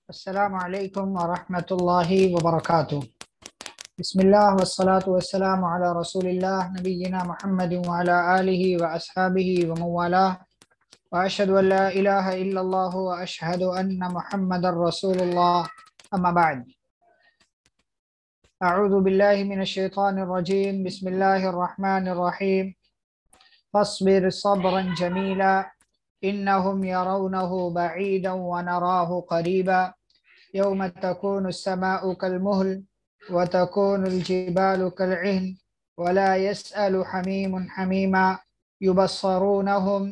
السلام علیکم ورحمۃ اللہ وبرکاتہ۔ بسم اللہ والصلاة والسلام علی رسول اللہ نبینا محمد وعلی آلہ واصحابہ ومن والاه واشهد ان لا الہ الا اللہ واشهد ان محمد رسول اللہ اما بعد۔ اعوذ باللہ من الشیطان الرجیم، بسم اللہ الرحمن الرحیم۔ فاصبر صبرا جمیلا انہم یرونہ بعیدا ونراہ قریبا یوم تکون السماء کالمہل وتكون الجبال كالعهن ولا يسأل حميم حميما يبصرونهم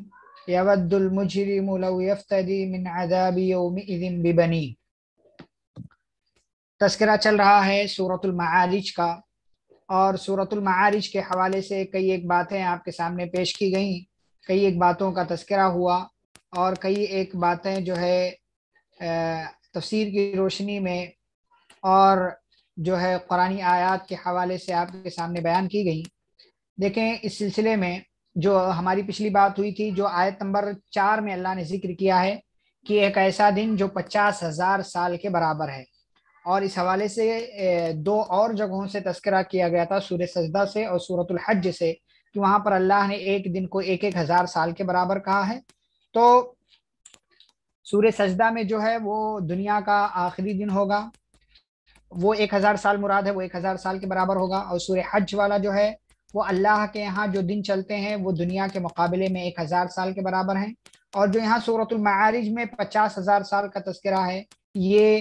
يود المجرم لو يفتدي من عذاب يومئذ ببنيه۔ تذکرہ چل رہا ہے سورۃ المعارج کا، اور سورۃ المعارج کے حوالے سے کئی ایک باتیں آپ کے سامنے پیش کی گئیں، کئی ایک باتوں کا تذکرہ ہوا، اور کئی ایک باتیں جو ہے تفسیر کی روشنی میں اور جو ہے قرآنی آیات کے حوالے سے آپ کے سامنے بیان کی گئی۔ دیکھیں، اس سلسلے میں جو ہماری پچھلی بات ہوئی تھی، جو آیت نمبر 4 میں اللہ نے ذکر کیا ہے کہ ایک ایسا دن جو 50,000 سال کے برابر ہے، اور اس حوالے سے دو اور جگہوں سے تذکرہ کیا گیا تھا، سورہ سجدہ سے اور سورۃ الحج سے، کہ وہاں پر اللہ نے ایک دن کو 1,000 سال کے برابر کہا ہے۔ تو سورہ سجدہ میں جو ہے وہ دنیا کا آخری دن ہوگا، وہ 1,000 سال مراد ہے، وہ 1,000 سال کے برابر ہوگا، اور سورہ حج والا جو ہے وہ اللہ کے یہاں جو دن چلتے ہیں وہ دنیا کے مقابلے میں 1,000 سال کے برابر ہیں، اور جو یہاں سورۃ المعارج میں 50,000 سال کا تذکرہ ہے، یہ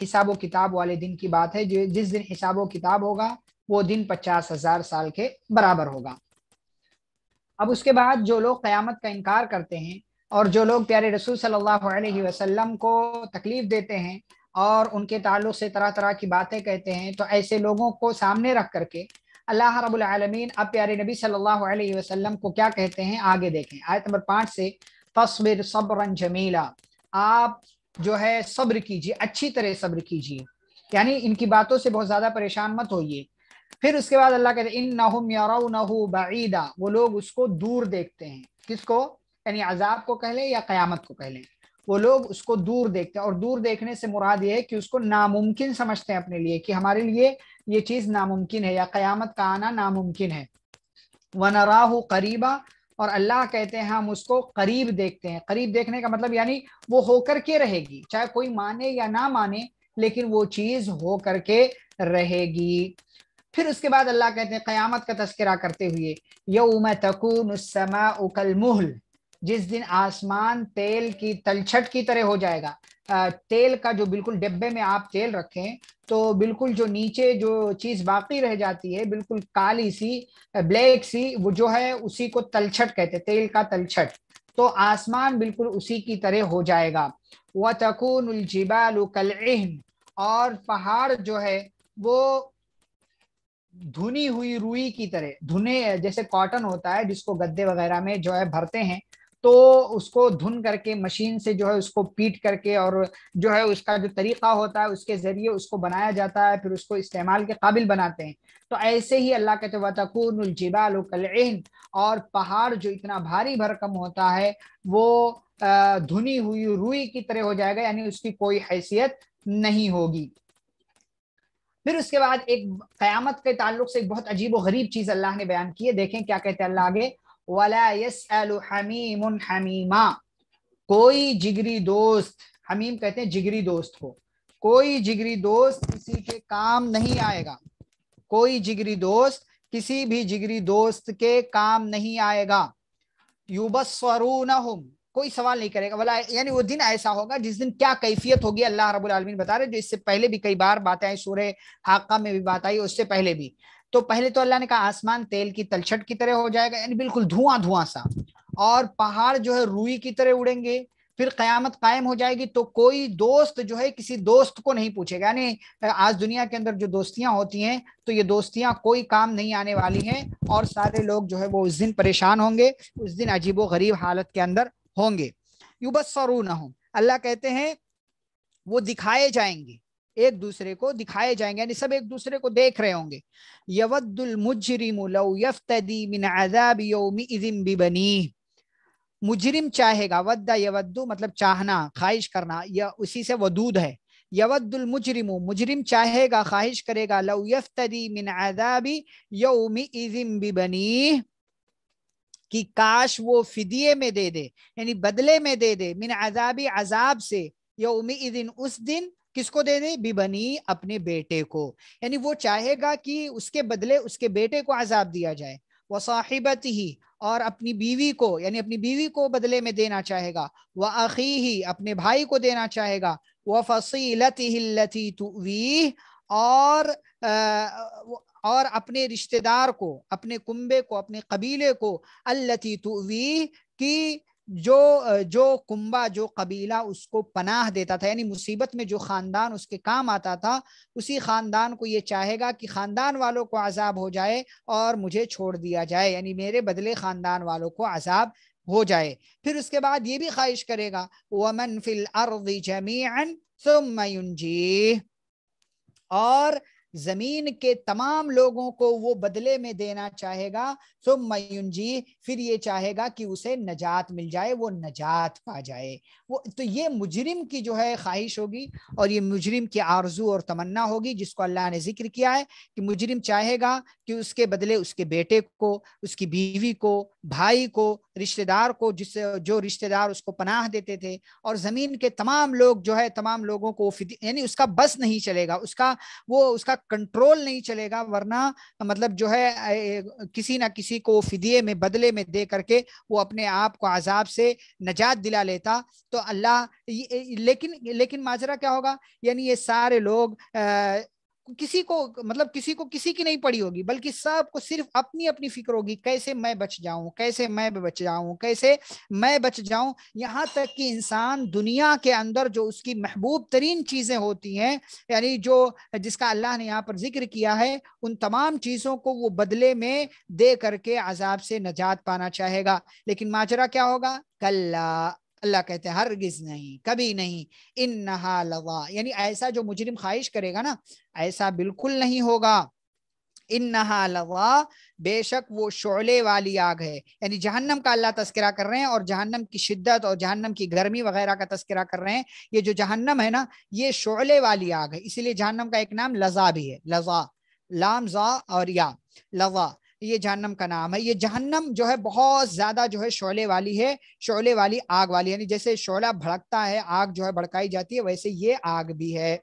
حساب و کتاب والے دن کی بات ہے، جو جس دن حساب و کتاب ہوگا وہ دن 50,000 سال کے برابر ہوگا۔ اب اس کے بعد جو لوگ قیامت کا انکار کرتے ہیں اور جو لوگ پیارے رسول صلی اللہ علیہ وسلم کو تکلیف دیتے ہیں اور ان کے تعلق سے طرح طرح کی باتیں کہتے ہیں، تو ایسے لوگوں کو سامنے رکھ کر کے اللہ رب العالمین اب پیارے نبی صلی اللہ علیہ وسلم کو کیا کہتے ہیں، آگے دیکھیں آیت نمبر 5 سے۔ فاصبر صبرا جمیلا، آپ جو ہے صبر کیجیے، اچھی طرح صبر کیجیے، یعنی ان کی باتوں سے بہت زیادہ پریشان مت ہوئیے۔ پھر اس کے بعد اللہ کہتے ہیں انہم یرونہ بعیدا، وہ لوگ اس کو دور دیکھتے ہیں، کس کو؟ یعنی عذاب کو کہہ لیں یا قیامت کو کہہ لیں، وہ لوگ اس کو دور دیکھتے ہیں، اور دور دیکھنے سے مراد یہ ہے کہ اس کو ناممکن سمجھتے ہیں اپنے لیے، کہ ہمارے لیے یہ چیز ناممکن ہے، یا قیامت کا آنا ناممکن ہے۔ وَنَرَاهُ قَرِيبًا، اور اللہ کہتے ہیں ہم اس کو قریب دیکھتے ہیں۔ قریب دیکھنے کا مطلب یعنی وہ ہو کر کے رہے گی، چاہے کوئی مانے یا نہ مانے، لیکن وہ چیز ہو کر کے رہے گی۔ پھر اس کے بعد اللہ کہتے ہیں قیامت کا تذکرہ کرتے ہوئے، یوم تکون السماء کالمہل، جس دن آسمان تیل کی تلچھٹ کی طرح ہو جائے گا۔ تیل کا جو بالکل ڈبے میں آپ تیل رکھیں تو بالکل جو نیچے جو چیز باقی رہ جاتی ہے بالکل کالی سی، بلیک سی، وہ جو ہے اسی کو تلچھٹ کہتے ہیں، تیل کا تلچھٹ۔ تو آسمان بالکل اسی کی طرح ہو جائے گا۔ وَتَكُونُ الْجِبَالُ كَالْعِهْنِ، اور پہاڑ جو ہے وہ دھنی ہوئی روئی کی طرح، دھنے جیسے کاٹن ہوتا ہے جس کو گدے وغیرہ میں جو ہے بھرتے ہیں، تو اس کو دھن کر کے مشین سے جو ہے اس کو پیٹ کر کے، اور جو ہے اس کا جو طریقہ ہوتا ہے اس کے ذریعے اس کو بنایا جاتا ہے، پھر اس کو استعمال کے قابل بناتے ہیں۔ تو ایسے ہی اللہ کہتے ہیں وَتَكُونُ الْجِبَالُ كَالْعِهْنِ، اور پہاڑ جو اتنا بھاری بھرکم ہوتا ہے وہ دھنی ہوئی روئی کی طرح ہو جائے گا، یعنی اس کی کوئی حیثیت نہیں ہوگی۔ پھر اس کے بعد ایک قیامت کے تعلق سے ایک بہت عجیب و غریب چیز اللہ نے بیان کی ہے، دیکھیں کیا کہتے ہیں اللہ آگے، وَلَا يَسْأَلُ حَمِيمٌ حَمِيمًا، کوئی جگری دوست، حمیم کہتے ہیں جگری دوست کو، کوئی جگری دوست کسی کے کام نہیں آئے گا، کوئی جگری دوست کسی بھی جگری دوست کے کام نہیں آئے گا۔ یُبَصَّرُونَهُمْ، کوئی سوال نہیں کرے گا، ولا یعنی وہ دن ایسا ہوگا جس دن کیا کیفیت ہوگی اللہ رب العالمین بتا رہے، جو اس سے پہلے بھی کئی بار باتیں آئی، سورہ حاقہ میں بھی بات آئی، اس سے پہلے بھی۔ تو پہلے تو اللہ نے کہا آسمان تیل کی تلچھٹ کی طرح ہو جائے گا، یعنی بالکل دھواں دھواں سا، اور پہاڑ جو ہے روئی کی طرح اڑیں گے۔ پھر قیامت قائم ہو جائے گی تو کوئی دوست جو ہے کسی دوست کو نہیں پوچھے گا، یعنی آج دنیا کے اندر جو دوستیاں ہوتی ہیں تو یہ دوستیاں کوئی کام نہیں آنے والی ہیں، اور سارے لوگ جو ہے وہ اس دن پریشان ہوں گے، اس دن عجیب و غریب حالت کے اندر ہوں گے۔ یبصرونہم، اللہ کہتے ہیں وہ دکھائے جائیں گے، ایک دوسرے کو دکھائے جائیں گے، یعنی سب ایک دوسرے کو دیکھ رہے ہوں گے۔ یود المجرم لو یفتدی من عذاب یومئذ ببنیہ، مجرم چاہے گا، ودہ یودو مطلب چاہنا، خواہش کرنا، یا اسی سے ودود ہے. یود المجرم، مجرم چاہے گا، خواہش کرے گا، لو یفتدی من عذاب یومئذ ببنیہ، کہ کاش وہ فدیے میں دے دے، یعنی بدلے میں دے دے، من عذاب عذاب سے، یومئذ اس دن، کس کو دے دے؟ ببنی اپنے بیٹے کو، یعنی وہ چاہے گا کہ اس کے بدلے اس کے بیٹے کو عذاب دیا جائے. وصاحبتہ، اور اپنی بیوی کو، یعنی اپنی بیوی کو بدلے میں دینا چاہے گا. واخیہ، اپنے بھائی کو دینا چاہے گا. وفصیلتہ التی تؤویہ، اور اپنے رشتہ دار کو، اپنے کنبے کو، اپنے قبیلے کو، التی تؤویہ، کی جو کنبہ، جو قبیلہ اس کو پناہ دیتا تھا، یعنی مصیبت میں جو خاندان اس کے کام آتا تھا، اسی خاندان کو یہ چاہے گا کہ خاندان والوں کو عذاب ہو جائے اور مجھے چھوڑ دیا جائے، یعنی میرے بدلے خاندان والوں کو عذاب ہو جائے. پھر اس کے بعد یہ بھی خواہش کرے گا، وَمَن فِي الْأَرْضِ جَمِيعًا ثُمَّ يُنْجِيهِ، اور زمین کے تمام لوگوں کو وہ بدلے میں دینا چاہے گا. ثم ینجی، پھر یہ چاہے گا کہ اسے نجات مل جائے، وہ نجات پا جائے. تو یہ مجرم کی جو ہے خواہش ہوگی، اور یہ مجرم کی آرزو اور تمنا ہوگی، جس کو اللہ نے ذکر کیا ہے کہ مجرم چاہے گا کہ اس کے بدلے اس کے بیٹے کو، اس کی بیوی کو، بھائی کو، رشتہ دار کو، جو رشتہ دار اس کو پناہ دیتے تھے، اور زمین کے تمام لوگ جو ہے، تمام لوگوں کو، یعنی اس کا بس نہیں چلے گا، اس کا کنٹرول نہیں چلے گا، ورنہ مطلب جو ہے کسی نہ کسی کو فدیے میں، بدلے میں دے کر کے وہ اپنے آپ کو عذاب سے نجات دلا لیتا. تو اللہ، لیکن ماجرا کیا ہوگا؟ یعنی یہ سارے لوگ کسی کو کسی کی نہیں پڑی ہوگی، بلکہ سب کو صرف اپنی اپنی فکر ہوگی، کیسے میں بچ جاؤں، کیسے میں بچ جاؤں، کیسے میں بچ جاؤں. یہاں تک کہ انسان دنیا کے اندر جو اس کی محبوب ترین چیزیں ہوتی ہیں، یعنی جس کا اللہ نے یہاں پر ذکر کیا ہے، ان تمام چیزوں کو وہ بدلے میں دے کر کے عذاب سے نجات پانا چاہے گا. لیکن ماجرا کیا ہوگا؟ کلا، اللہ کہتے ہیں ہرگز نہیں، کبھی نہیں. انہا لظا، یعنی ایسا جو مجرم خواہش کرے گا نا، ایسا بالکل نہیں ہوگا. انہا لظا، بے شک وہ شعلے والی آگ ہے، یعنی جہنم کا اللہ تذکرہ کر رہے ہیں، اور جہنم کی شدت اور جہنم کی گرمی وغیرہ کا تذکرہ کر رہے ہیں. یہ جو جہنم ہے نا، یہ شعلے والی آگ ہے، اسی لیے جہنم کا ایک نام لظا بھی ہے. لظا، لام زا اور یا، لظا، یہ جہنم کا نام ہے. یہ جہنم جو ہے بہت زیادہ جو ہے شعلے والی ہے، شعلے والی آگ والی، یعنی جیسے شعلہ بھڑکتا ہے، آگ جو ہے بھڑکائی جاتی ہے، ویسے یہ آگ بھی ہے.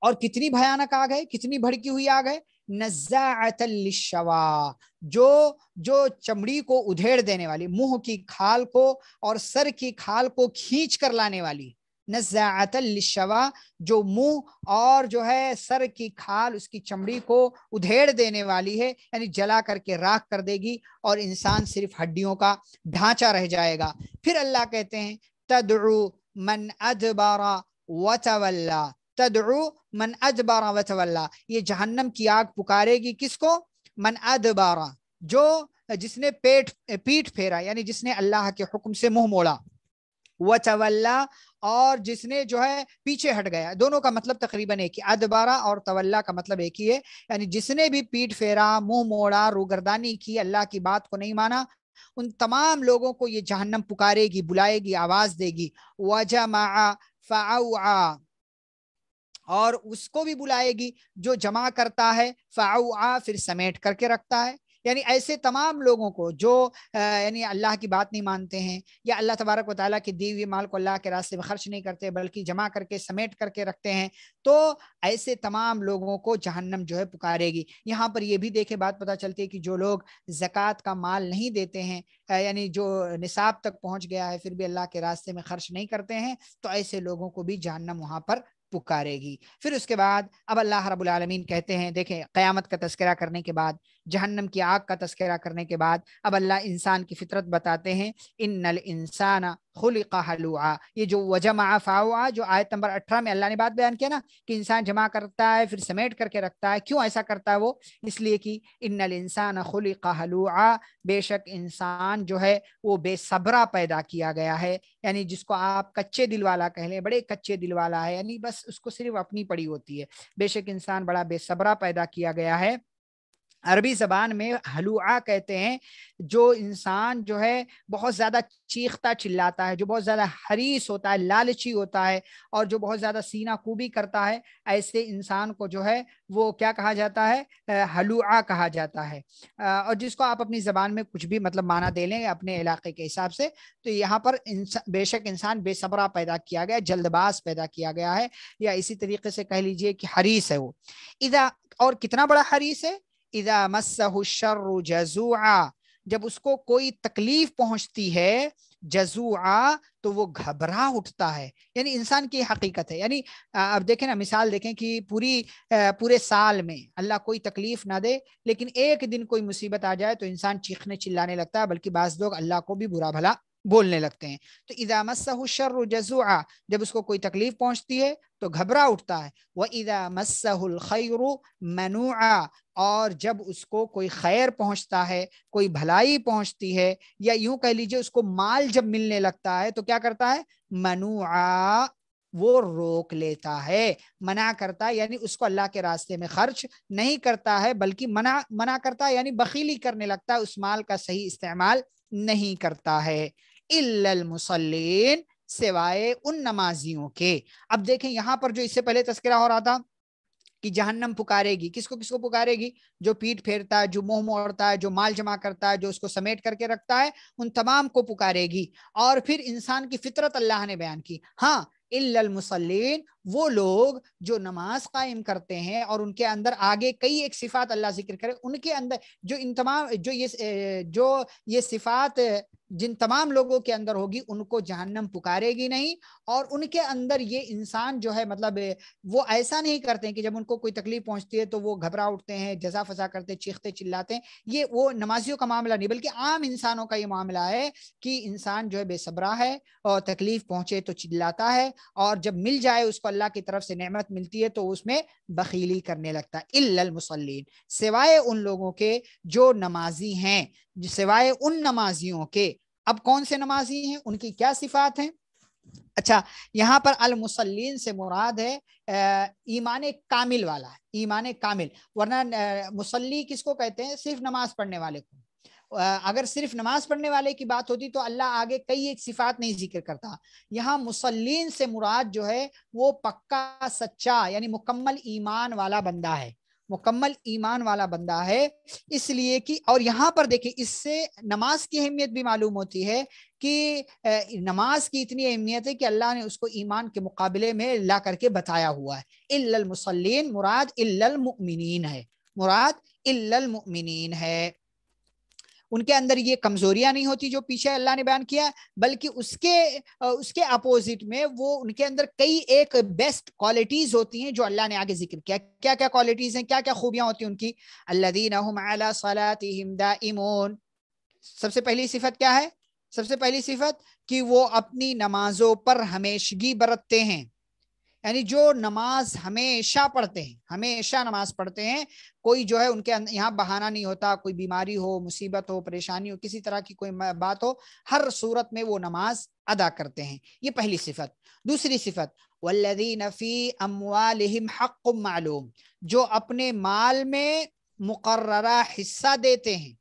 اور کتنی بھیانک آگ ہے، کتنی بھڑکی ہوئی آگ ہے. نزاعۃ للشوا، جو چمڑی کو ادھیڑ دینے والی، منہ کی کھال کو اور سر کی کھال کو کھینچ کر لانے والی. نزاعۃ للشوا، جو منہ اور جو ہے سر کی کھال، اس کی چمڑی کو ادھیڑ دینے والی ہے، یعنی جلا کر کے راکھ کر دے گی، اور انسان صرف ہڈیوں کا ڈھانچہ رہ جائے گا. پھر اللہ کہتے ہیں تدعو من ادبر وتولا، تدعو من ادبر وتولا، یہ جہنم کی آگ پکارے گی کس کو؟ من ادبر، جس نے پیٹ پھیرا، یعنی جس نے اللہ کے حکم سے منہ موڑا. وتولا، اور جس نے جو ہے پیچھے ہٹ گیا. دونوں کا مطلب تقریباً ایک ہی، ادبارا اور تولا کا مطلب ایک ہی ہے، یعنی جس نے بھی پیٹ پھیرا، منہ موڑا، روگردانی کی، اللہ کی بات کو نہیں مانا، ان تمام لوگوں کو یہ جہنم پکارے گی، بلائے گی، آواز دے گی. وجمع فاوعى، اور اس کو بھی بلائے گی جو جمع کرتا ہے، فاوعى پھر سمیٹ کر کے رکھتا ہے. یعنی ایسے تمام لوگوں کو جو یعنی اللہ کی بات نہیں مانتے ہیں، یا اللہ تبارک و تعالیٰ کے دیے ہوئے مال کو اللہ کے راستے میں خرچ نہیں کرتے، بلکہ جمع کر کے سمیٹ کر کے رکھتے ہیں، تو ایسے تمام لوگوں کو جہنم جو ہے پکارے گی. یہاں پر یہ بھی دیکھے بات پتہ چلتی ہے کہ جو لوگ زکوٰۃ کا مال نہیں دیتے ہیں، یعنی جو نصاب تک پہنچ گیا ہے پھر بھی اللہ کے راستے میں خرچ نہیں کرتے ہیں، تو ایسے لوگوں کو بھی جہنم وہاں پر پکارے گی. پھر اس کے بعد اب اللہ رب العالمین کہتے ہیں، دیکھیں قیامت کا تذکرہ کرنے کے بعد، جہنم کی آگ کا تذکرہ کرنے کے بعد، اب اللہ انسان کی فطرت بتاتے ہیں. ان الانسان خلق ہلوعا، یہ جو وجمع فاوعى جو آیت نمبر 18 میں اللہ نے بات بیان کیا نا، کہ انسان جمع کرتا ہے پھر سمیٹ کر کے رکھتا ہے. کیوں ایسا کرتا ہے وہ؟ اس لیے کہ ان الانسان خلق ہلوعا، بے شک انسان جو ہے وہ بے صبرا پیدا کیا گیا ہے، یعنی جس کو آپ کچے دل والا کہہ لیں، بڑے کچے دل والا ہے، یعنی بس اس کو صرف اپنی پڑی ہوتی ہے. بے شک انسان بڑا بے صبرا پیدا کیا گیا ہے. عربی زبان میں ہلوعہ کہتے ہیں جو انسان جو ہے بہت زیادہ چیختا چلاتا ہے، جو بہت زیادہ حریص ہوتا ہے، لالچی ہوتا ہے، اور جو بہت زیادہ سینہ کوبی کرتا ہے، ایسے انسان کو جو ہے وہ کیا کہا جاتا ہے؟ ہلوعہ کہا جاتا ہے۔ اور جس کو آپ اپنی زبان میں کچھ بھی مطلب معنی دے لیں اپنے علاقے کے حساب سے، تو یہاں پر بے شک انسان بے صبرا پیدا کیا گیا، جلد باز پیدا کیا گیا ہے، یا اسی طریقے سے کہہ لیجئے کہ حریص ہے وہ۔ اذا، اور کتنا بڑا حریص ہے؟ اذا مسہ الشر جزوعا، جب اس کو کوئی تکلیف پہنچتی ہے، جزوعا، تو وہ گھبرا اٹھتا ہے۔ یعنی انسان کی حقیقت ہے، یعنی اب دیکھیں نا، مثال دیکھیں کہ پورے سال میں اللہ کوئی تکلیف نہ دے، لیکن ایک دن کوئی مصیبت آ جائے تو انسان چیخنے چلانے لگتا ہے، بلکہ بعض لوگ اللہ کو بھی برا بھلا بولنے لگتے ہیں۔ تو اذا مسہ الشر جزوعا، جب اس کو کوئی تکلیف پہنچتی ہے تو گھبرا اٹھتا ہے۔ وَإِذَا مَسَّهُ الْخَيْرُ مَنُوعًا، اور جب اس کو کوئی خیر پہنچتا ہے، کوئی بھلائی پہنچتی ہے، یا یوں کہہ لیجئے اس کو مال جب ملنے لگتا ہے تو کیا کرتا ہے؟ منوعا، وہ روک لیتا ہے، منع کرتا ہے، یعنی اس کو اللہ کے راستے میں خرچ نہیں کرتا ہے، بلکہ منع کرتا ہے، یعنی بخیلی کرنے لگتا ہے، اس مال کا صحیح استعمال نہیں کرتا ہے۔ الا المصلین، سوائے ان نمازیوں کے۔ اب دیکھیں یہاں پر جو اس سے پہلے تذکرہ ہو رہا تھا کہ جہنم پکارے گی، کس کو پکارے گی؟ جو پیٹ پھیرتا ہے، جو منہ موڑتا ہے، جو مال جمع کرتا ہے، جو اس کو سمیٹ کر کے رکھتا ہے، ان تمام کو پکارے گی۔ اور پھر انسان کی فطرت اللہ نے بیان کی، ہاں الا المصلین، وہ لوگ جو نماز قائم کرتے ہیں، اور ان کے اندر آگے کئی ایک صفات اللہ ذکر کرے، ان کے اندر جو ان تمام جو یہ صفات جن تمام لوگوں کے اندر ہوگی، ان کو جہنم پکارے گی نہیں۔ اور ان کے اندر یہ انسان جو ہے مطلب وہ ایسا نہیں کرتے ہیں کہ جب ان کو کوئی تکلیف پہنچتی ہے تو وہ گھبرا اٹھتے ہیں، جزا فضا کرتے، چیختے چلاتے ہیں۔ یہ وہ نمازیوں کا معاملہ نہیں، بلکہ عام انسانوں کا یہ معاملہ ہے کہ انسان جو ہے بے صبرا ہے، اور تکلیف پہنچے تو چلاتا ہے، اور جب مل جائے اس کو اللہ کی طرف سے نعمت ملتی ہے تو اس میں بخیلی کرنے لگتا ہے۔ الا المصلین، سوائے ان لوگوں کے جو نمازی ہیں، سوائے ان نمازیوں کے۔ اب کون سے نمازی ہیں، ان کی کیا صفات ہیں؟ اچھا، یہاں پر المصلین سے مراد ہے ایمان کامل والا ہے، ایمان کامل، ورنہ مصلی کس کو کہتے ہیں؟ صرف نماز پڑھنے والے کو۔ اگر صرف نماز پڑھنے والے کی بات ہوتی تو اللہ آگے کئی ایک صفات نہیں ذکر کرتا۔ یہاں مصلین سے مراد جو ہے وہ پکا سچا، یعنی مکمل ایمان والا بندہ ہے، مکمل ایمان والا بندہ ہے۔ اس لیے کہ، اور یہاں پر دیکھیں اس سے نماز کی اہمیت بھی معلوم ہوتی ہے کہ نماز کی اتنی اہمیت ہے کہ اللہ نے اس کو ایمان کے مقابلے میں لا کر کے بتایا ہوا ہے۔ الا المصلین، مراد الا المؤمنین ہے، مراد الا المؤمنین ہے۔ ان کے اندر یہ کمزوریاں نہیں ہوتی جو پیچھے اللہ نے بیان کیا، بلکہ اس کے اپوزٹ میں وہ ان کے اندر کئی ایک بیسٹ کوالٹیز ہوتی ہیں جو اللہ نے آگے ذکر کیا۔ کیا کیا کوالٹیز ہیں، کیا کیا خوبیاں ہوتی ہیں ان کی؟ الذین هم علی صلاتهم دائمون، سب سے پہلی صفت کیا ہے؟ سب سے پہلی صفت کہ وہ اپنی نمازوں پر ہمیشگی برتتے ہیں، یعنی جو نماز ہمیشہ پڑھتے ہیں، ہمیشہ نماز پڑھتے ہیں، کوئی جو ہے ان کے یہاں بہانہ نہیں ہوتا، کوئی بیماری ہو، مصیبت ہو، پریشانی ہو، کسی طرح کی کوئی بات ہو، ہر صورت میں وہ نماز ادا کرتے ہیں۔ یہ پہلی صفت۔ دوسری صفت، والذین فی اموالہم حق معلوم، جو اپنے مال میں مقررہ حصہ دیتے ہیں،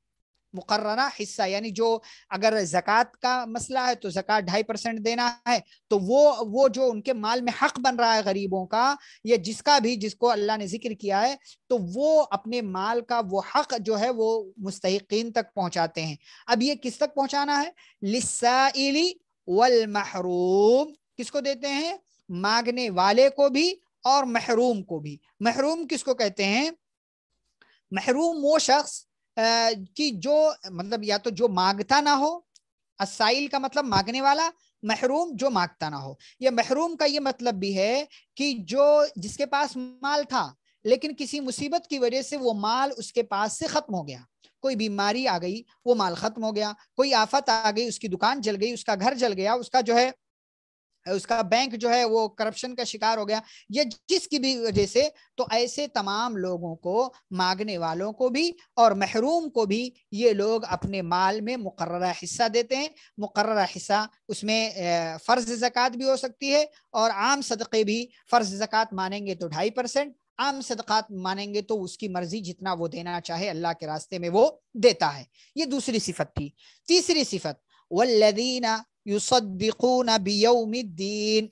مقررہ حصہ، یعنی جو اگر زکوٰۃ کا مسئلہ ہے تو زکوٰۃ 2.5% دینا ہے، تو وہ جو ان کے مال میں حق بن رہا ہے غریبوں کا، یا جس کا بھی، جس کو اللہ نے ذکر کیا ہے، تو وہ اپنے مال کا وہ حق جو ہے وہ مستحقین تک پہنچاتے ہیں۔ اب یہ کس تک پہنچانا ہے؟ للسائل والمحروم، کس کو دیتے ہیں؟ مانگنے والے کو بھی اور محروم کو بھی۔ محروم کس کو کہتے ہیں؟ محروم وہ شخص کہ جو مطلب یا تو جو مانگتا نہ ہو، السائل کا مطلب مانگنے والا، محروم جو مانگتا نہ ہو۔ یہ محروم کا یہ مطلب بھی ہے کہ جس کے پاس مال تھا لیکن کسی مصیبت کی وجہ سے وہ مال اس کے پاس سے ختم ہو گیا، کوئی بیماری آ گئی وہ مال ختم ہو گیا، کوئی آفت آ گئی، اس کی دکان جل گئی، اس کا گھر جل گیا، اس کا جو ہے اس کا بینک جو ہے وہ کرپشن کا شکار ہو گیا، یا جس کی بھی وجہ سے، تو ایسے تمام لوگوں کو، مانگنے والوں کو بھی اور محروم کو بھی، یہ لوگ اپنے مال میں مقررہ حصہ دیتے ہیں۔ مقررہ حصہ اس میں فرض زکوٰۃ بھی ہو سکتی ہے اور عام صدقے بھی۔ فرض زکوٰۃ مانیں گے تو 2.5%، عام صدقات مانیں گے تو اس کی مرضی جتنا وہ دینا چاہے اللہ کے راستے میں وہ دیتا ہے. یہ دوسری صفت تھی. تیسری صفت والذین یصدقون بیوم الدین،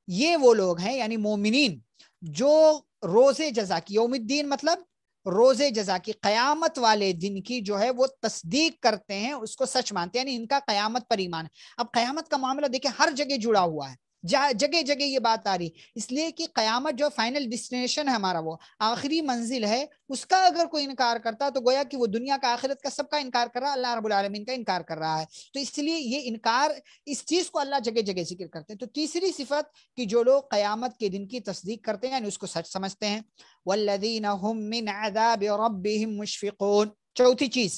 یہ وہ لوگ ہیں یعنی مومنین جو روز جزا کی، یوم الدین مطلب روز جزا کی، قیامت والے دن کی جو ہے وہ تصدیق کرتے ہیں، اس کو سچ مانتے ہیں، یعنی ان کا قیامت پر ایمان ہے. اب قیامت کا معاملہ دیکھیں ہر جگہ جڑا ہوا ہے، جگہ جگہ یہ بات آ رہی، اس لیے کہ قیامت جو فائنل ڈیسٹینیشن ہے ہمارا، وہ آخری منزل ہے، اس کا اگر کوئی انکار کرتا تو گویا کہ وہ دنیا کا آخرت کا سب کا انکار کر رہا ہے، اللہ رب العالمین کا انکار کر رہا ہے. تو اس لیے یہ انکار، اس چیز کو اللہ جگہ جگہ ذکر کرتے ہیں. تو تیسری صفت کہ جو لوگ قیامت کے دن کی تصدیق کرتے ہیں یعنی اس کو سچ سمجھتے ہیں. والذین هم من عذاب ربهم مشفقون، چوتھی چیز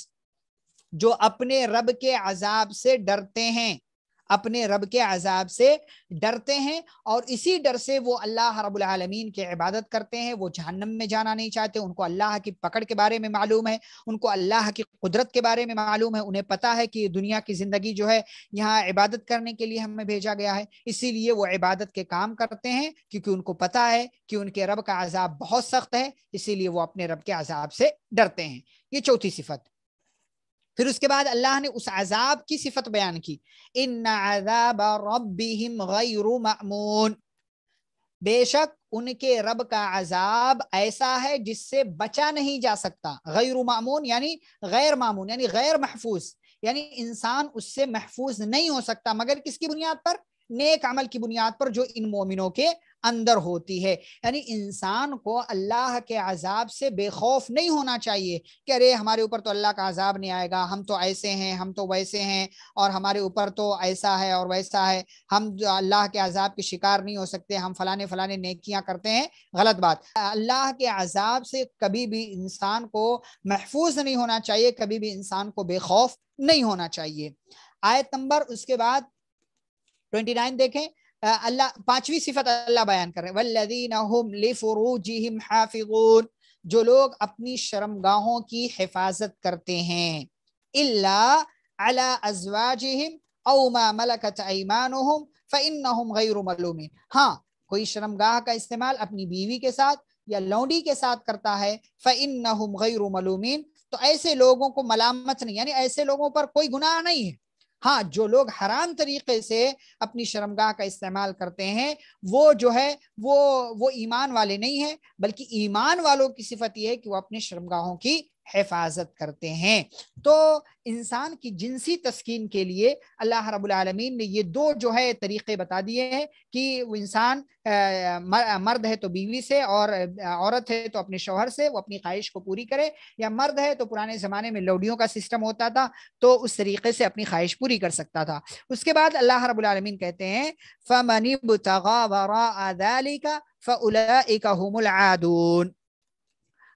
جو اپنے رب کے عذاب سے ڈرتے ہیں، اپنے رب کے عذاب سے ڈرتے ہیں، اور اسی ڈر سے وہ اللہ رب العالمین کی عبادت کرتے ہیں. وہ جہنم میں جانا نہیں چاہتے، ان کو اللہ کی پکڑ کے بارے میں معلوم ہے، ان کو اللہ کی قدرت کے بارے میں معلوم ہے، انہیں پتا ہے کہ دنیا کی زندگی جو ہے یہاں عبادت کرنے کے لیے ہمیں بھیجا گیا ہے، اسی لیے وہ عبادت کے کام کرتے ہیں، کیونکہ ان کو پتا ہے کہ ان کے رب کا عذاب بہت سخت ہے، اسی لیے وہ اپنے رب کے عذاب سے ڈرتے ہیں. یہ چوتھی صفت. پھر اس کے بعد اللہ نے اس عذاب کی صفت بیان کی، ان عذاب ربهم غیر مأمون، بے شک ان کے رب کا عذاب ایسا ہے جس سے بچا نہیں جا سکتا. غیر مأمون یعنی غیر معمون، یعنی غیر محفوظ، یعنی انسان اس سے محفوظ نہیں ہو سکتا مگر کس کی بنیاد پر؟ نیک عمل کی بنیاد پر جو ان مومنوں کے اندر ہوتی ہے. یعنی انسان کو اللہ کے عذاب سے بے خوف نہیں ہونا چاہیے کہ ارے ہمارے اوپر تو اللہ کا عذاب نہیں آئے گا، ہم تو ایسے ہیں، ہم تو ویسے ہیں، اور ہمارے اوپر تو ایسا ہے اور ویسا ہے، ہم اللہ کے عذاب کے شکار نہیں ہو سکتے، ہم فلانے فلانے نیکیاں کرتے ہیں. غلط بات. اللہ کے عذاب سے کبھی بھی انسان کو محفوظ نہیں ہونا چاہیے، کبھی بھی انسان کو بے خوف نہیں ہونا چاہیے. آیت نمبر اس کے بعد 29 دیکھیں، اللہ پانچویں صفت اللہ بیان کر رہے ہیں، والذین هم لفروجہم حافظون، جو لوگ اپنی شرمگاہوں کی حفاظت کرتے ہیں، الا علی ازواجہم او ما ملکت ایمانہم فانہم غیر ملومین. ہاں کوئی شرمگاہ کا استعمال اپنی بیوی کے ساتھ یا لونڈی کے ساتھ کرتا ہے، فانہم غیر ملومین، تو ایسے لوگوں کو ملامت نہیں، یعنی ایسے لوگوں پر کوئی گناہ نہیں ہے. ہاں جو لوگ حرام طریقے سے اپنی شرمگاہ کا استعمال کرتے ہیں وہ جو ہے وہ ایمان والے نہیں ہیں، بلکہ ایمان والوں کی صفت یہ ہے کہ وہ اپنے شرمگاہوں کی حفاظت کرتے ہیں. تو انسان کی جنسی تسکین کے لیے اللہ رب العالمین نے یہ دو جو ہے طریقے بتا دیے ہیں کہ وہ انسان مرد ہے تو بیوی سے، اور عورت ہے تو اپنے شوہر سے وہ اپنی خواہش کو پوری کرے، یا مرد ہے تو پرانے زمانے میں لوڈیوں کا سسٹم ہوتا تھا تو اس طریقے سے اپنی خواہش پوری کر سکتا تھا. اس کے بعد اللہ رب العالمین کہتے ہیں فَمَنِ ابْتَغَىٰ وَرَاءَ ذَلِكَ فَأُولَٰئِكَ هُمُ الْعَادُونَ.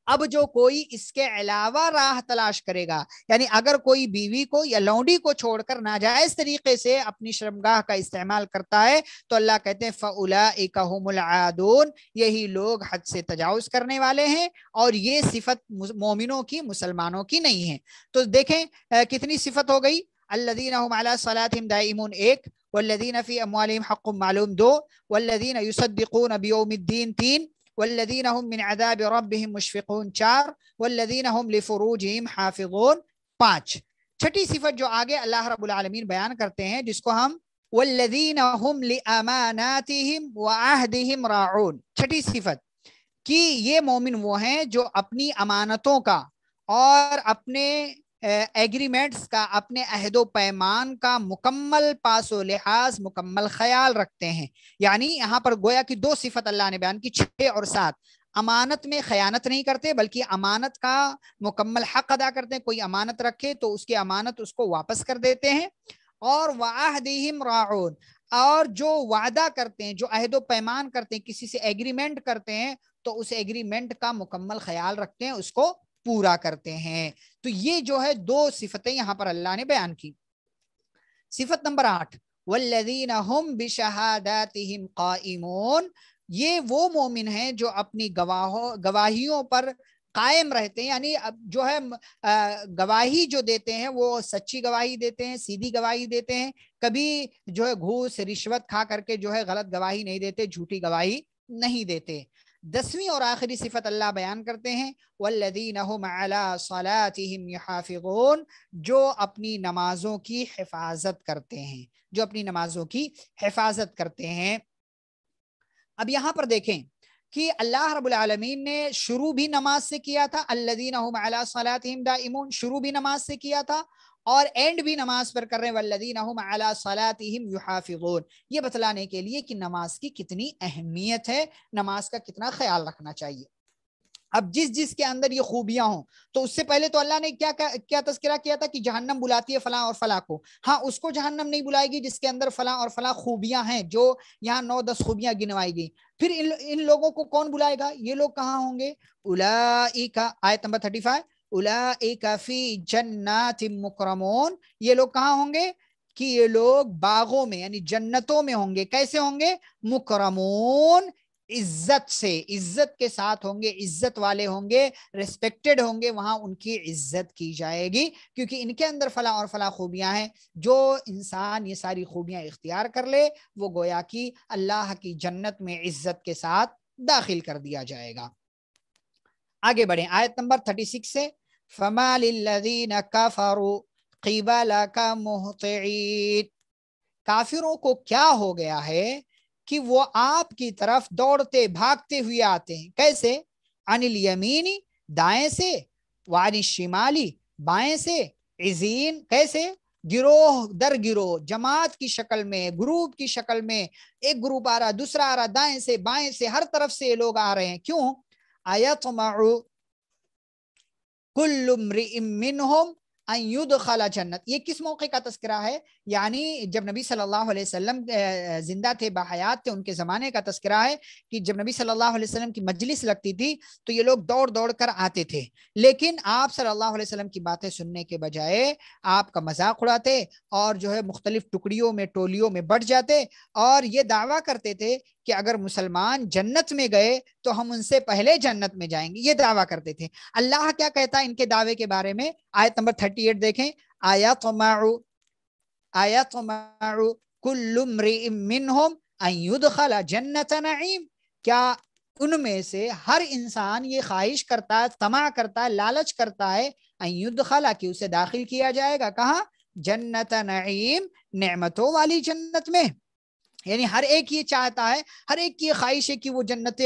اب جو کوئی اس کے علاوہ راہ تلاش کرے گا، یعنی اگر کوئی بیوی کو یا لونڈی کو چھوڑ کر ناجائز طریقے سے اپنی شرمگاہ کا استعمال کرتا ہے تو اللہ کہتے ہیں فَأُولَٰئِكَ هُمُ الْعَادُونَ، یہی لوگ حد سے تجاوز کرنے والے ہیں، اور یہ صفت مومنوں کی، مسلمانوں کی نہیں ہے. تو دیکھیں کتنی صفت ہو گئی. الذین هم علی صلاتہم دائمون 1، والذین فی اموالہم حق معلوم 2، والذین یصدقون بیوم الدین 3، والذین هم من عذاب ربهم مشفقون 4، والذین هم لفروجہم حافظون 5. چھٹی صفت جو آگے اللہ رب العالمین بیان کرتے ہیں جس کو ہم والذین هم لاماناتہم وعہدہم راعون، چھٹی صفت کہ یہ مومن وہ ہیں جو اپنی امانتوں کا اور اپنے ایگریمنٹس کا، اپنے عہد و پیمان کا مکمل پاس و لحاظ، مکمل خیال رکھتے ہیں. یعنی یہاں پر گویا کہ دو صفت اللہ نے بیان کی 6 اور 7. امانت میں خیانت نہیں کرتے بلکہ امانت کا مکمل حق ادا کرتے ہیں. کوئی امانت رکھے تو اس کی امانت اس کو واپس کر دیتے ہیں. اور وعہدہم راعون، اور جو وعدہ کرتے ہیں، جو عہد و پیمان کرتے ہیں، کسی سے ایگریمنٹ کرتے ہیں تو اس ایگریمنٹ کا مکمل خیال رکھتے ہیں، اس کو پورا کرتے ہیں. تو یہ جو ہے دو صفتیں یہاں پر اللہ نے بیان کی. صفت نمبر 8 والذین هم بشہاداتہم قائمون، یہ وہ مومن ہیں جو اپنی گواہیوں پر قائم رہتے ہیں، یعنی جو ہے گواہی جو دیتے ہیں وہ سچی گواہی دیتے ہیں، سیدھی گواہی دیتے ہیں، کبھی جو ہے گھوس رشوت کھا کر کے جو ہے غلط گواہی نہیں دیتے، جھوٹی گواہی نہیں دیتے. 10ویں اور آخری صفت اللہ بیان کرتے ہیں والذین هم علی صلاتهم یحافظون، جو اپنی نمازوں کی حفاظت کرتے ہیں، جو اپنی نمازوں کی حفاظت کرتے ہیں۔ اب یہاں پر دیکھیں کہ اللہ رب العالمین نے شروع بھی نماز سے کیا تھا، الذین هم علی صلاتهم دائمون، شروع بھی نماز سے کیا تھا اور اینڈ بھی نماز پر کر رہے ہیں والذین هم علی صلاتهم یحافظون، یہ بتلانے کے لیے کہ نماز کی کتنی اہمیت ہے، نماز کا کتنا خیال رکھنا چاہیے۔ اب جس کے اندر یہ خوبیاں ہوں، تو اس سے پہلے تو اللہ نے کیا تذکرہ کیا تھا کہ جہنم بلاتی ہے فلاں اور فلاں کو، ہاں اس کو جہنم نہیں بلائے گی جس کے اندر فلاں اور فلاں خوبیاں ہیں، جو یہاں 9-10 خوبیاں گنوائی گئی۔ پھر ان لوگوں کو کون بلائے گا؟ یہ لوگ کہاں ہوں گے؟ اولئک، آیت نمبر 35، اولئک فی جنات مکرمون، یہ لوگ کہاں ہوں گے؟ کہ یہ لوگ باغوں میں یعنی جنتوں میں ہوں گے۔ کیسے ہوں گے؟ مکرمون، عزت سے، عزت کے ساتھ ہوں گے، عزت والے ہوں گے، ریسپیکٹڈ ہوں گے، وہاں ان کی عزت کی جائے گی کیونکہ ان کے اندر فلاں اور فلاں خوبیاں ہیں۔ جو انسان یہ ساری خوبیاں اختیار کر لے وہ گویا کہ اللہ کی جنت میں عزت کے ساتھ داخل کر دیا جائے گا۔ آگے بڑھیں آیت نمبر 36 سے، فَمَا لِلَّذِينَ كَفَرُوا قِبَلَكَ مُهْطِعِينَ، کافروں کو کیا ہو گیا ہے کہ وہ آپ کی طرف دوڑتے بھاگتے ہوئے آتے ہیں۔ کیسے؟ عن الیمینی، دائیں سے، وعن الشمالی، بائیں سے، عزین، کیسے؟ گروہ در گروہ، جماعت کی شکل میں، گروپ کی شکل میں، ایک گروپ آ رہا، دوسرا آ رہا، دائیں سے بائیں سے، ہر طرف سے یہ لوگ آ رہے ہیں۔ کیوں؟ ایطمع کل امرئ منہم ان یدخل جنت، یہ کس موقع کا تذکرہ ہے؟ یعنی جب نبی صلی اللہ علیہ وسلم زندہ تھے، باحیات تھے، ان کے زمانے کا تذکرہ ہے کہ جب نبی صلی اللہ علیہ وسلم کی مجلس لگتی تھی تو یہ لوگ دوڑ دوڑ کر آتے تھے، لیکن آپ صلی اللہ علیہ وسلم کی باتیں سننے کے بجائے آپ کا مذاق اڑاتے اور جو ہے مختلف ٹکڑیوں میں، ٹولیوں میں بٹ جاتے اور یہ دعویٰ کرتے تھے کہ اگر مسلمان جنت میں گئے تو ہم ان سے پہلے جنت میں جائیں گے، یہ دعویٰ کرتے تھے۔ اللہ کیا کہتا ہے ان کے دعوے کے بارے میں؟ آیت نمبر 38 دیکھیں، ایطمع کل امرئ منہم ان یدخل جنت نعیم، کیا ان میں سے ہر انسان یہ خواہش کرتا ہے، طمع کرتا ہے، لالچ کرتا ہے ان یدخل، کہ اسے داخل کیا جائے گا کہاں؟ جنت نعیم، نعمتوں والی جنت میں۔ یعنی ہر ایک یہ چاہتا ہے، ہر ایک کی یہ خواہش ہے کہ وہ جنت،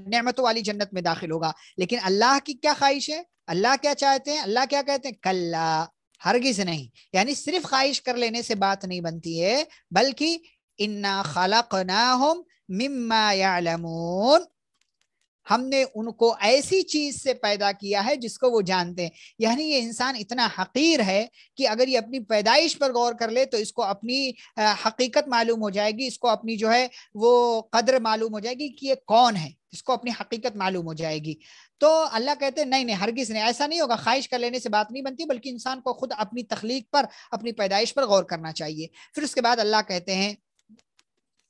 نعمتوں والی جنت میں داخل ہوگا، لیکن اللہ کی کیا خواہش ہے؟ اللہ کیا چاہتے ہیں؟ اللہ کیا کہتے ہیں؟ کلا، ہرگز نہیں، یعنی صرف خواہش کر لینے سے بات نہیں بنتی ہے، بلکہ انا خلقناہم مما یعلمون، ہم نے ان کو ایسی چیز سے پیدا کیا ہے جس کو وہ جانتے ہیں۔ یعنی یہ انسان اتنا حقیر ہے کہ اگر یہ اپنی پیدائش پر غور کر لے تو اس کو اپنی حقیقت معلوم ہو جائے گی، اس کو اپنی جو ہے وہ قدر معلوم ہو جائے گی کہ یہ کون ہے، اس کو اپنی حقیقت معلوم ہو جائے گی۔ تو اللہ کہتے ہیں نہیں ہرگز نہیں، ایسا نہیں ہوگا، خواہش کر لینے سے بات نہیں بنتی، بلکہ انسان کو خود اپنی تخلیق پر، اپنی پیدائش پر غور کرنا چاہیے۔ پھر اس کے بعد اللہ کہتے ہیں،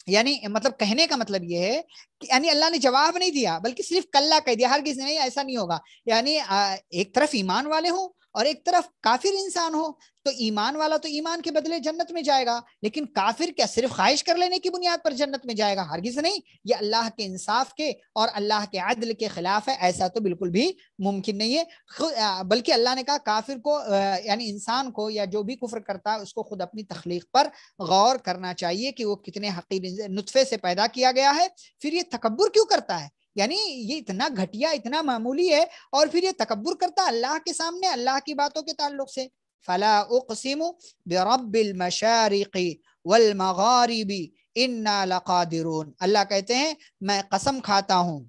یعنی مطلب کہنے کا مطلب یہ ہے کہ یعنی اللہ نے جواب نہیں دیا بلکہ صرف کلا کہہ دیا، ہرگز نہیں، ایسا نہیں ہوگا۔ یعنی ایک طرف ایمان والے ہوں اور ایک طرف کافر انسان ہو، تو ایمان والا تو ایمان کے بدلے جنت میں جائے گا، لیکن کافر کیا صرف خواہش کر لینے کی بنیاد پر جنت میں جائے گا؟ ہرگز نہیں، یہ اللہ کے انصاف کے اور اللہ کے عدل کے خلاف ہے، ایسا تو بالکل بھی ممکن نہیں ہے۔ بلکہ اللہ نے کہا کافر کو، یعنی انسان کو یا جو بھی کفر کرتا ہے اس کو خود اپنی تخلیق پر غور کرنا چاہیے کہ وہ کتنے حقیر نطفے سے پیدا کیا گیا ہے، پھر یہ تکبر کیوں کرتا ہے؟ یعنی یہ اتنا گھٹیا، اتنا معمولی ہے اور پھر یہ تکبر کرتا اللہ کے سامنے، اللہ کی باتوں کے تعلق سے۔ فلا اقسم برب المشارق والمغارب انا لقادرون، اللہ کہتے ہیں میں قسم کھاتا ہوں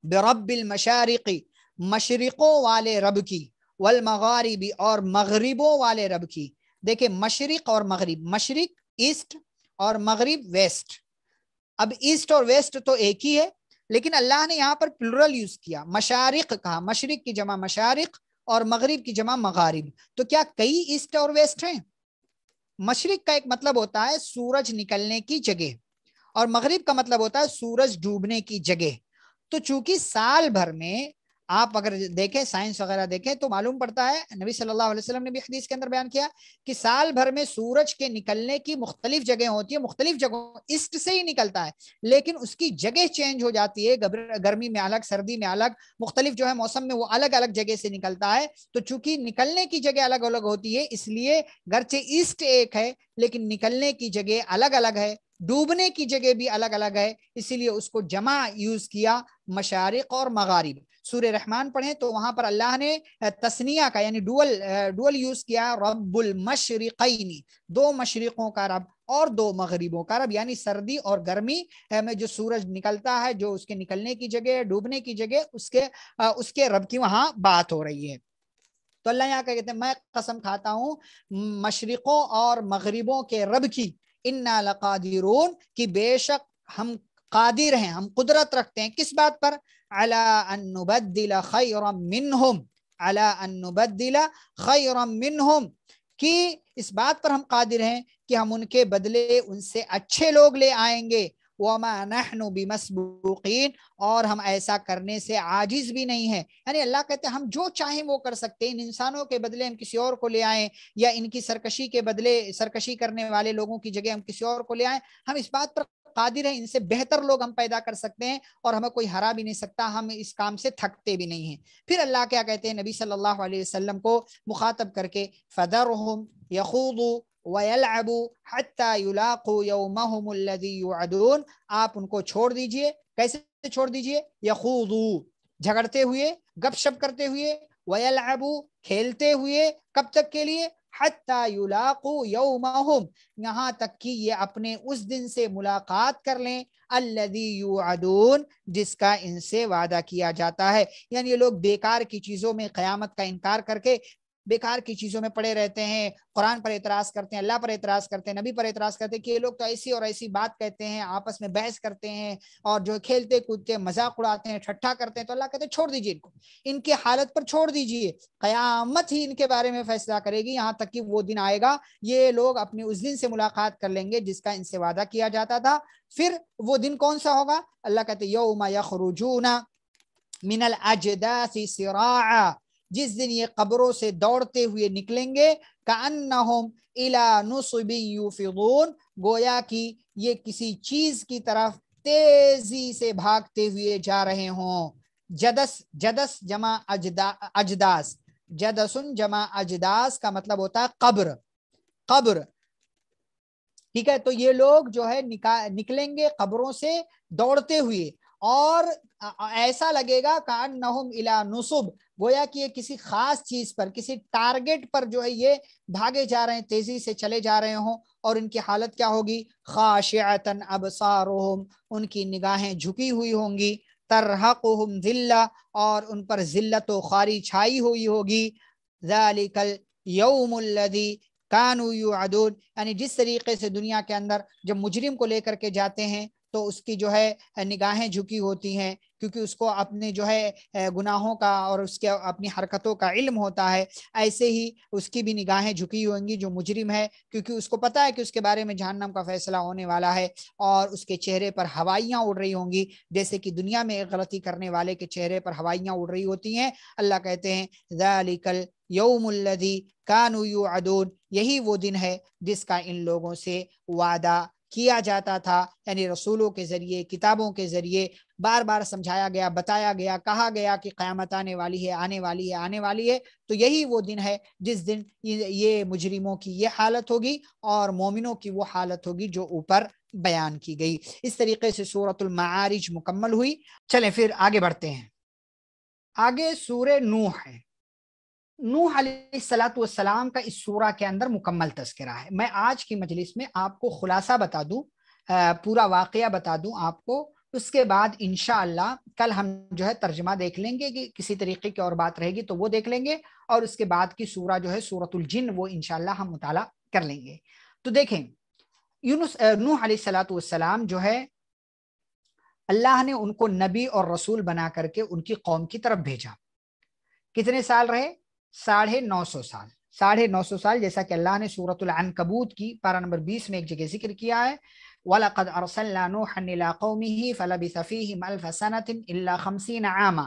برب المشارق، مشرقوں والے رب کی، والمغارب اور مغربوں والے رب کی۔ دیکھیں مشرق اور مغرب، مشرق ایسٹ اور مغرب ویسٹ، اب ایسٹ اور ویسٹ تو ایک ہی ہے لیکن اللہ نے یہاں پر پلورل یوز کیا، مشارق کہا، مشرق کی جمع مشارق اور مغرب کی جمع مغارب، تو کیا کئی ایسٹ اور ویسٹ ہیں؟ مشرق کا ایک مطلب ہوتا ہے سورج نکلنے کی جگہ اور مغرب کا مطلب ہوتا ہے سورج ڈوبنے کی جگہ۔ تو چونکہ سال بھر میں آپ اگر دیکھیں سائنس وغیرہ دیکھیں تو معلوم پڑتا ہے، نبی صلی اللہ علیہ وسلم نے بھی حدیث کے اندر بیان کیا کہ سال بھر میں سورج کے نکلنے کی مختلف جگہیں ہوتی ہیں، مختلف جگہوں ایسٹ سے ہی نکلتا ہے، لیکن اس کی جگہ چینج ہو جاتی ہے، گرمی میں الگ، سردی میں الگ، مختلف جو ہے موسم میں وہ الگ الگ جگہ سے نکلتا ہے۔ تو چونکہ نکلنے کی جگہ الگ الگ ہوتی ہے، اس لیے گرچہ ایسٹ ایک ہے لیکن نکلنے کی جگہ الگ الگ ہے، ڈوبنے کی جگہ بھی الگ الگ ہے، اسی لیے اس کو جمع یوز کیا، مشارق اور مغارب۔ سورہ رحمان پڑھیں تو وہاں پر اللہ نے تسنیہ کا یعنی ڈول یوز کیا، رب المشرقین، دو مشرقوں کا رب اور دو مغربوں کا رب، یعنی سردی اور گرمی میں جو سورج نکلتا ہے، جو اس کے نکلنے کی جگہ، ڈوبنے کی جگہ، اس کے رب کی وہاں بات ہو رہی ہے۔ تو اللہ یہاں کہتے ہیں میں قسم کھاتا ہوں مشرقوں اور مغربوں کے رب کی، انا لقادرون، کہ بے شک ہم قادر ہیں، ہم قدرت رکھتے ہیں کس بات پر؟ علی ان نبدل خیرا منہم، علی ان نبدل خیرا منہم، کہ اس بات پر ہم قادر ہیں کہ ہم ان کے بدلے ان سے اچھے لوگ لے آئیں گے، وما نحن بمسبوقین، اور ہم ایسا کرنے سے عاجز بھی نہیں ہیں۔ یعنی اللہ کہتے ہیں ہم جو چاہیں وہ کر سکتے ہیں، ان انسانوں کے بدلے ہم کسی اور کو لے آئیں، یا ان کی سرکشی کے بدلے سرکشی کرنے والے لوگوں کی جگہ ہم کسی اور کو لے آئیں، ہم اس بات پر قادر ہیں، ان سے بہتر لوگ ہم پیدا کر سکتے ہیں، اور ہمیں کوئی ہرا بھی نہیں سکتا، ہم اس کام سے تھکتے بھی نہیں ہیں۔ پھر اللہ کیا کہتے ہیں نبی صلی اللہ علیہ وسلم کو مخاطب کر کے، فَذَرْهُمْ يَخُوضُوا وَيَلْعَبُوا حَتَّى يُلَاقُوا يَوْمَهُمُ الَّذِي يُوعَدُونَ، آپ ان کو چھوڑ دیجئے۔ کیسے چھوڑ دیجئے؟ یخوضوا، جھگڑتے ہوئے، گپ شپ کرتے ہوئے، وَيَلْعَبُوا، کھیلتے ہوئے، کب تک کے لیے؟ حَتَّى يُلَاقُوا يَوْمَهُمْ، یہاں تک کہ یہ اپنے اس دن سے ملاقات کر لیں، الَّذِي يُوعَدُونَ، جس کا ان سے وعدہ کیا جاتا ہے۔ یعنی یہ لوگ بیکار کی چیزوں میں، قیامت کا انکار کر کے بیکار کی چیزوں میں پڑے رہتے ہیں، قرآن پر اعتراض کرتے ہیں، اللہ پر اعتراض کرتے ہیں، نبی پر اعتراض کرتے ہیں کہ یہ لوگ تو ایسی اور ایسی بات کہتے ہیں، آپس میں بحث کرتے ہیں، اور جو کھیلتے کودتے مذاق اڑاتے ہیں، ٹھٹھا کرتے ہیں۔ تو اللہ کہتے ہیں چھوڑ دیجیے ان کو، ان کی حالت پر چھوڑ دیجیے، قیامت ہی ان کے بارے میں فیصلہ کرے گی، یہاں تک کہ وہ دن آئے گا یہ لوگ اپنے اس دن سے ملاقات کر لیں گے جس کا ان سے وعدہ کیا جاتا تھا۔ پھر وہ دن کون سا ہوگا؟ اللہ کہتے ہیں یوم یخرجون من الاجداث سراعا، جس دن یہ قبروں سے دوڑتے ہوئے نکلیں گے، کأنہم الی نصب یوفضون، گویا کہ یہ کسی چیز کی طرف تیزی سے بھاگتے ہوئے جا رہے ہوں۔ جدس جمع اجداس، جدسن جمع اجداس کا مطلب ہوتا ہے قبر، ٹھیک ہے؟ تو یہ لوگ جو ہے نکلیں گے قبروں سے دوڑتے ہوئے، اور ایسا لگے گا کأنہم الی نصب، گویا کہ یہ کسی خاص چیز پر، کسی ٹارگٹ پر جو ہے یہ بھاگے جا رہے ہیں، تیزی سے چلے جا رہے ہوں، اور ان کی حالت کیا ہوگی؟ خاشعۃ ابصارہم، ان کی نگاہیں جھکی ہوئی ہوں گی، ترہقہم ذلہ، اور ان پر ذلت و خواری چھائی ہوئی ہوگی، ذالک الیوم الذی کانوا یوعدون، یعنی جس طریقے سے دنیا کے اندر جب مجرم کو لے کر کے جاتے ہیں تو اس کی جو ہے نگاہیں جھکی ہوتی ہیں، کیونکہ اس کو اپنے جو ہے گناہوں کا اور اس کے اپنی حرکتوں کا علم ہوتا ہے، ایسے ہی اس کی بھی نگاہیں جھکی ہوں گی جو مجرم ہے، کیونکہ اس کو پتا ہے کہ اس کے بارے میں جہنم کا فیصلہ ہونے والا ہے، اور اس کے چہرے پر ہوائیاں اڑ رہی ہوں گی، جیسے کہ دنیا میں ایک غلطی کرنے والے کے چہرے پر ہوائیاں اڑ رہی ہوتی ہیں۔ اللہ کہتے ہیں ذالک الیوم الذی کانوا یوعدون، یہی وہ دن ہے جس کا ان لوگوں سے وعدہ کیا جاتا تھا، یعنی رسولوں کے ذریعے، کتابوں کے ذریعے بار بار سمجھایا گیا، بتایا گیا، کہا گیا کہ قیامت آنے والی ہے، آنے والی ہے، آنے والی ہے۔ تو یہی وہ دن ہے جس دن یہ مجرموں کی یہ حالت ہوگی اور مومنوں کی وہ حالت ہوگی جو اوپر بیان کی گئی۔ اس طریقے سے سورۃ المعارج مکمل ہوئی۔ چلیں پھر آگے بڑھتے ہیں۔ آگے سورہ نوح ہے۔ نوح علیہ السلام کا اس سورہ کے اندر مکمل تذکرہ ہے۔ میں آج کی مجلس میں آپ کو خلاصہ بتا دوں، پورا واقعہ بتا دوں آپ کو، اس کے بعد انشاءاللہ کل ہم جو ہے ترجمہ دیکھ لیں گے، کہ کسی طریقے کی اور بات رہے گی تو وہ دیکھ لیں گے، اور اس کے بعد کی سورہ جو ہے سورۃ الجن، وہ انشاءاللہ ہم مطالعہ کر لیں گے۔ تو دیکھیں نوح علیہ السلام جو ہے اللہ نے ان کو نبی اور رسول بنا کر کے ان کی قوم کی طرف بھیجا۔ کتنے سال رہے؟ 950 سال۔ 950 سال، جیسا کہ اللہ نے سورۃ العنکبوت کی پارہ نمبر 20 میں ایک جگہ ذکر کیا ہے، وَلَقَدْ أَرْسَلْنَا نُوحًا إِلَىٰ قَوْمِهِ فَلَبِثَ فِيهِمْ أَلْفَ سَنَةٍ إِلَّا 50 عَامًا،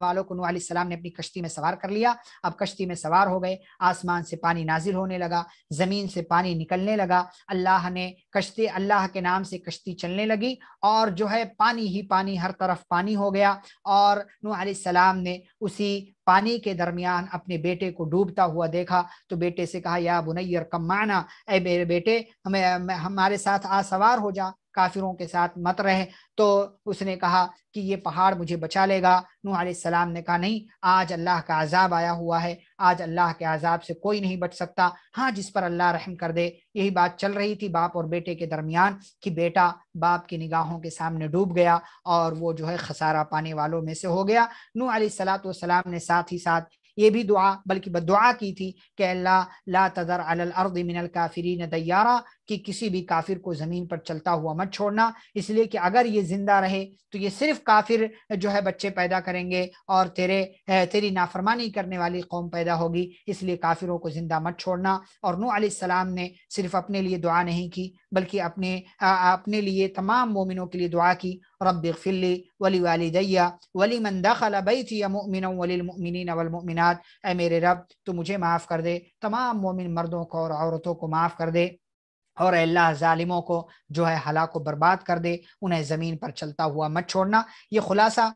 والوں کو نوح علیہ السلام نے اپنی کشتی میں سوار کر لیا. اب کشتی میں سوار ہو گئے, آسمان سے پانی نازل ہونے لگا, زمین سے پانی نکلنے لگا, اللہ کے نام سے کشتی چلنے لگی, اور جو ہے پانی ہی پانی, ہر طرف پانی ہو گیا. اور نوح علیہ السلام نے اسی پانی کے درمیان اپنے بیٹے کو ڈوبتا ہوا دیکھا تو بیٹے سے کہا یا بنی ارکب معنا, اے میرے بیٹے ہمارے ساتھ آ سوار ہو جا, کافروں کے ساتھ مت رہے. تو اس نے کہا کہ یہ پہاڑ مجھے بچا لے گا. نوح علیہ السلام نے کہا نہیں, آج اللہ کا عذاب آیا ہوا ہے, آج اللہ کے عذاب سے کوئی نہیں بچ سکتا, ہاں جس پر اللہ رحم کر دے. یہی بات چل رہی تھی باپ اور بیٹے کے درمیان کہ بیٹا باپ کی نگاہوں کے سامنے ڈوب گیا اور وہ جو ہے خسارہ پانے والوں میں سے ہو گیا. نوح علیہ السلام نے ساتھ ہی ساتھ یہ بھی دعا بلکہ بدعا کی تھی کہ اللہ لا تذر علی الارض من الکافرین دیارا, کہ کسی بھی کافر کو زمین پر چلتا ہوا مت چھوڑنا, اس لیے کہ اگر یہ زندہ رہے تو یہ صرف کافر جو ہے بچے پیدا کریں گے اور تیری نافرمانی کرنے والی قوم پیدا ہوگی, اس لیے کافروں کو زندہ مت چھوڑنا. اور نوح علیہ السلام نے صرف اپنے لیے دعا نہیں کی بلکہ اپنے لیے تمام مومنوں کے لیے دعا کی, رب اغفر لی ولوالدی ولمن دخل بیتی مؤمنا وللمؤمنین والمؤمنات, اے میرے رب تو مجھے معاف کر دے, تمام مومن مردوں کو اور عورتوں کو معاف کر دے, اور اللہ ظالموں کو جو ہے ہلاک و برباد کر دے, انہیں زمین پر چلتا ہوا مت چھوڑنا. یہ خلاصہ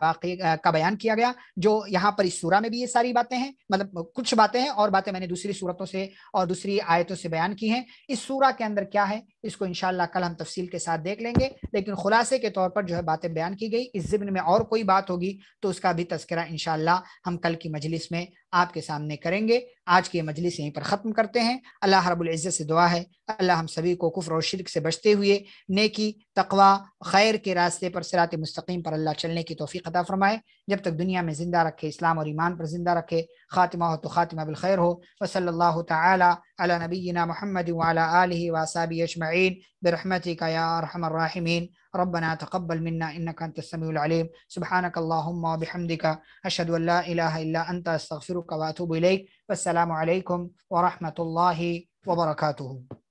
واقعی کا بیان کیا گیا جو یہاں پر اس سورہ میں بھی یہ ساری باتیں ہیں, مطلب کچھ باتیں ہیں اور باتیں میں نے دوسری صورتوں سے اور دوسری آیتوں سے بیان کی ہیں. اس سورہ کے اندر کیا ہے اس کو انشاءاللہ کل ہم تفصیل کے ساتھ دیکھ لیں گے, لیکن خلاصے کے طور پر جو ہے باتیں بیان کی گئی. اس ضمن میں اور کوئی بات ہوگی تو اس کا بھی تذکرہ انشاءاللہ ہم کل کی مجلس میں آپ کے سامنے کریں گے. آج کی مجلس یہیں پر ختم کرتے ہیں. اللہ رب العزت سے دعا ہے اللہ ہم سبھی کو کفر اور شرک سے بچتے ہوئے نیکی, تقوی, خیر کے راستے پر صراط مستقیم پر اللہ چلنے کی توفیق عطا فرمائے. جب تک دنیا میں زندہ رکھے, اسلام اور ایمان پر زندہ رکھے, خاتمہ ہو تو خاتمہ بالخیر ہو. وصلی اللہ تعالی علی نبینا محمد وعلی آلہ وصحبہ اجمعین برحمتک یا ارحم الراحمین. ربنا تقبل منا انك انت السميع العليم. سبحانك اللهم وبحمدك اشهد ان لا اله الا انت استغفرك واتوب اليك. والسلام عليكم ورحمة الله وبركاته.